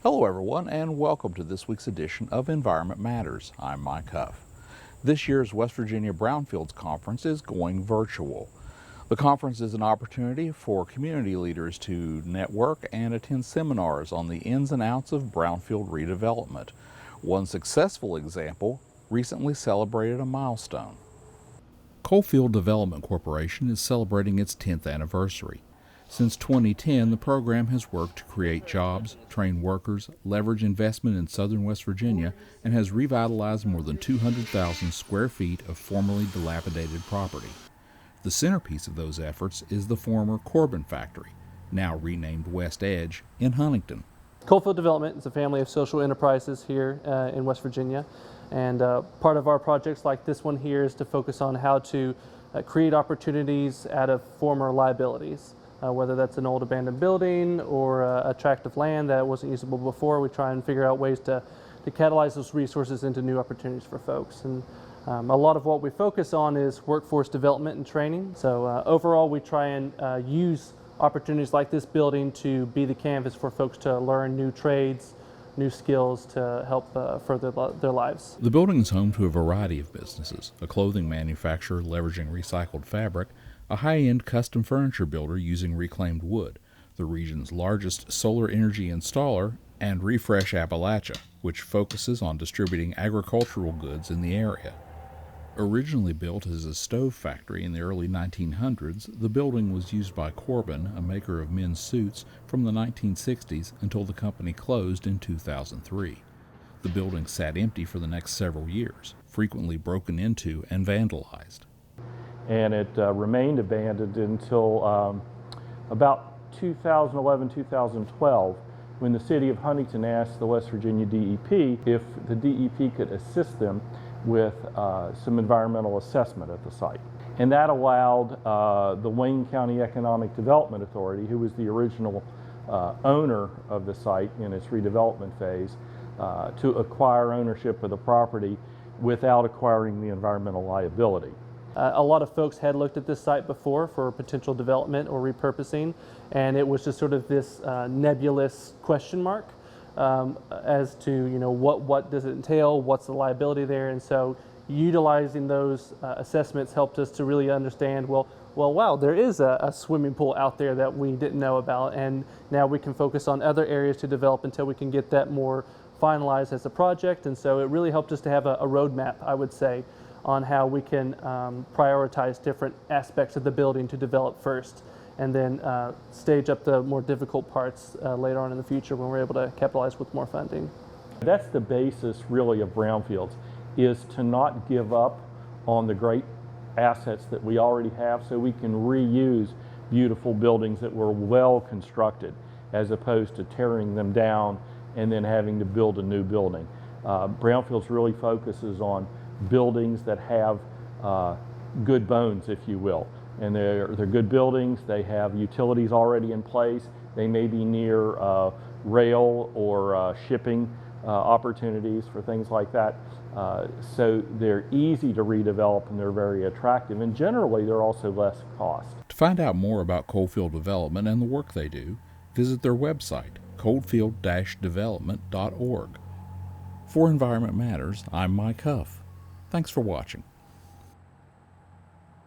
Hello everyone, and welcome to this week's edition of Environment Matters. I'm Mike Huff. This year's West Virginia Brownfields Conference is going virtual. The conference is an opportunity for community leaders to network and attend seminars on the ins and outs of brownfield redevelopment. One successful example recently celebrated a milestone. Coalfield Development Corporation is celebrating its 10th anniversary. Since 2010, the program has worked to create jobs, train workers, leverage investment in southern West Virginia, and has revitalized more than 200,000 square feet of formerly dilapidated property. The centerpiece of those efforts is the former Corbin factory, now renamed WestEdge, in Huntington. Coalfield Development is a family of social enterprises here in West Virginia, and part of our projects like this one here is to focus on how to create opportunities out of former liabilities. Whether that's an old abandoned building or a tract of land that wasn't usable before, we try and figure out ways to catalyze those resources into new opportunities for folks. And a lot of what we focus on is workforce development and training. So overall, we try and use opportunities like this building to be the canvas for folks to learn new trades, new skills to help further their lives. The building is home to a variety of businesses: a clothing manufacturer leveraging recycled fabric, a high-end custom furniture builder using reclaimed wood, the region's largest solar energy installer, and Refresh Appalachia, which focuses on distributing agricultural goods in the area. Originally built as a stove factory in the early 1900s, the building was used by Corbin, a maker of men's suits, from the 1960s until the company closed in 2003. The building sat empty for the next several years, frequently broken into and vandalized. And it remained abandoned until about 2011, 2012, when the city of Huntington asked the West Virginia DEP if the DEP could assist them with some environmental assessment at the site. And that allowed the Wayne County Economic Development Authority, who was the original owner of the site in its redevelopment phase, to acquire ownership of the property without acquiring the environmental liability. A lot of folks had looked at this site before for potential development or repurposing, and it was just sort of this nebulous question mark as to what does it entail, what's the liability there, and so utilizing those assessments helped us to really understand, well, wow, there is a swimming pool out there that we didn't know about, and now we can focus on other areas to develop until we can get that more finalized as a project. And so it really helped us to have a roadmap, I would say, on how we can prioritize different aspects of the building to develop first, and then stage up the more difficult parts later on in the future when we're able to capitalize with more funding. That's the basis really of brownfields, is to not give up on the great assets that we already have so we can reuse beautiful buildings that were well constructed, as opposed to tearing them down and then having to build a new building. Brownfields really focuses on buildings that have good bones, if you will. And they're good buildings, they have utilities already in place, they may be near rail or shipping opportunities for things like that. So they're easy to redevelop and they're very attractive, and generally they're also less cost. To find out more about Coalfield Development and the work they do, visit their website, coalfield-development.org. For Environment Matters, I'm Mike Huff. Thanks for watching.